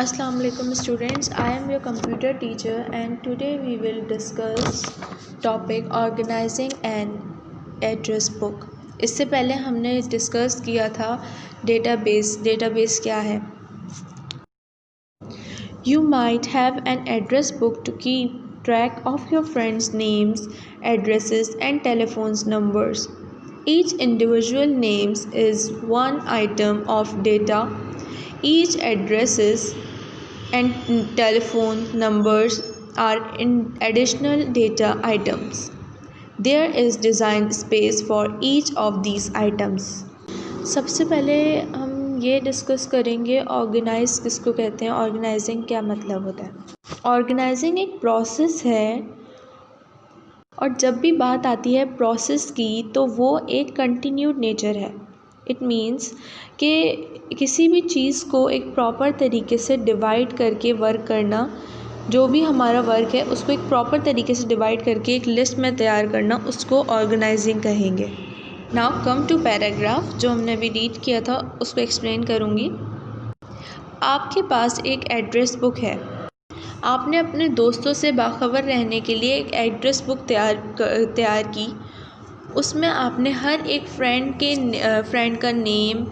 Assalamu alaikum students, I am your computer teacher and today we will discuss topic organizing an address book. इससे पहले हमने discuss किया था database क्या है. You might have an address book to keep track of your friends' names, addresses and telephone numbers. Each individual name is one item of data. Each addresses and telephone numbers are additional data items. There is designed space for each of these items. सबसे पहले हम ये discuss करेंगे organise किसको कहते हैं, organising क्या मतलब होता है. ऑर्गेनाइजिंग एक प्रोसेस है और जब भी बात आती है प्रोसेस की तो वो एक कंटिन्यूड नेचर है. इट मीन्स कि किसी भी चीज़ को एक प्रॉपर तरीके से डिवाइड करके वर्क करना, जो भी हमारा वर्क है उसको एक प्रॉपर तरीके से डिवाइड करके एक लिस्ट में तैयार करना, उसको ऑर्गेनाइजिंग कहेंगे. नाउ कम टू पैराग्राफ, जो हमने अभी रीड किया था उसको एक्सप्लेन करूँगी. आपके पास एक एड्रेस बुक है. आपने अपने दोस्तों से बाखबर रहने के लिए एक एड्रेस बुक तैयार की. उसमें आपने हर एक फ्रेंड का नेम,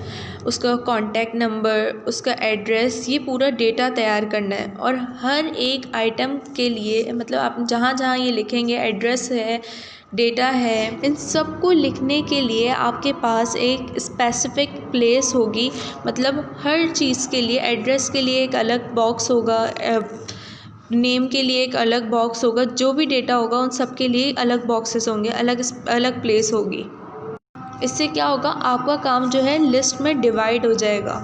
उसका कॉन्टैक्ट नंबर, उसका एड्रेस, ये पूरा डेटा तैयार करना है. और हर एक आइटम के लिए मतलब आप जहाँ जहाँ ये लिखेंगे एड्रेस है, डेटा है, इन सब को लिखने के लिए आपके पास एक स्पेसिफिक प्लेस होगी. मतलब हर चीज़ के लिए, एड्रेस के लिए एक अलग बॉक्स होगा, नेम के लिए एक अलग बॉक्स होगा, जो भी डेटा होगा उन सब के लिए अलग बॉक्सेस होंगे, अलग अलग प्लेस होगी. इससे क्या होगा, आपका काम जो है लिस्ट में डिवाइड हो जाएगा.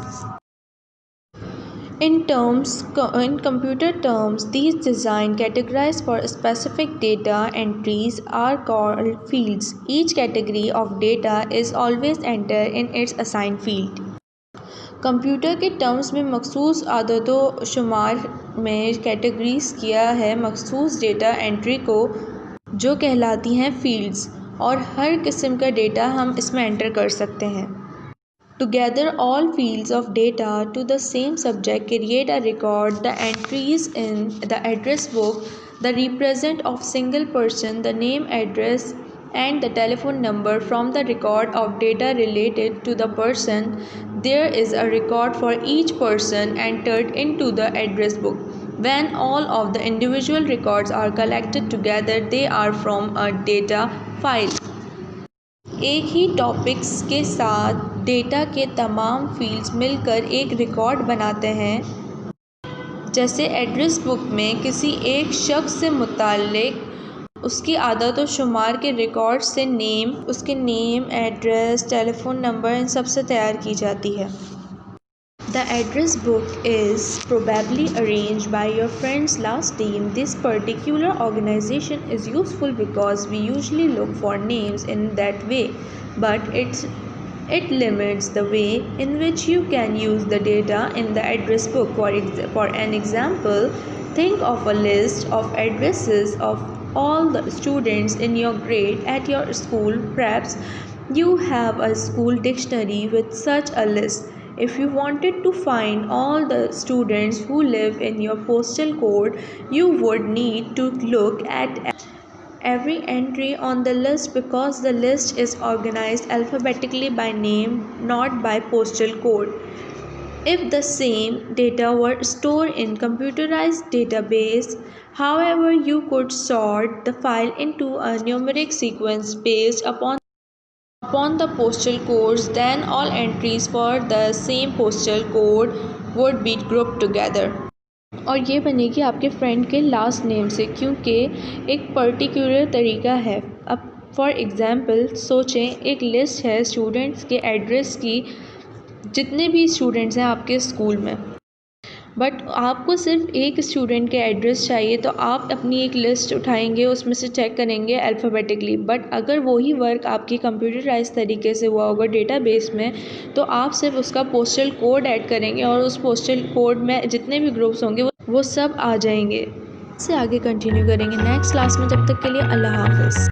In computer terms, these design categorized for specific data entries are called fields. Each category of data is always entered in its assigned field. Computer के टर्म्स में मखसूस आदतों शुमार में कैटेगरीज किया है मखसूस डेटा एंट्री को, जो कहलाती हैं फील्ड्स, और हर किस्म का डेटा हम इसमें एंटर कर सकते हैं. Together all fields of data to the same subject create a record. The entries in the address book, the represent of single person, the name, address and the telephone number from the record of data related to the person. There is a record for each person entered into the address book. When all of the individual records are collected together, they are from a data file. एक ही topics के साथ data के तमाम fields मिलकर एक record बनाते हैं. जैसे एड्रेस बुक में किसी एक शख्स से मुताल्लिक उसकी आदत और शुमार के रिकॉर्ड से नेम, उसके नेम, एड्रेस, टेलीफोन नंबर, इन सब से तैयार की जाती है. The address book is probably arranged by your friend's last name. This particular organization is useful because we usually look for names in that way, but it limits the way in which you can use the data in the address book. For an example, think of a list of addresses of all the students in your grade at your school. Perhaps you have a school dictionary with such a list. If you wanted to find all the students who live in your postal code, you would need to look at every entry on the list because the list is organized alphabetically by name, not by postal code. If the same data were stored in computerized database, however, you could sort the file into a numeric sequence based upon the postal codes, then all entries for the same postal code would be grouped together. और ये बनेगी आपके friend के last name से, क्योंकि एक particular तरीका है. अब फॉर एग्ज़ाम्पल सोचें, एक लिस्ट है स्टूडेंट्स के एड्रेस की, जितने भी स्टूडेंट्स हैं आपके स्कूल में, बट आपको सिर्फ एक स्टूडेंट के एड्रेस चाहिए, तो आप अपनी एक लिस्ट उठाएंगे, उसमें से चेक करेंगे अल्फ़ाबेटिकली. बट अगर वही वर्क आपकी कंप्यूटराइज तरीके से हुआ होगा डेटाबेस में, तो आप सिर्फ उसका पोस्टल कोड ऐड करेंगे और उस पोस्टल कोड में जितने भी ग्रुप्स होंगे वो सब आ जाएंगे. इससे आगे कंटिन्यू करेंगे नेक्स्ट क्लास में. जब तक के लिए अल्लाह हाफ़िज़.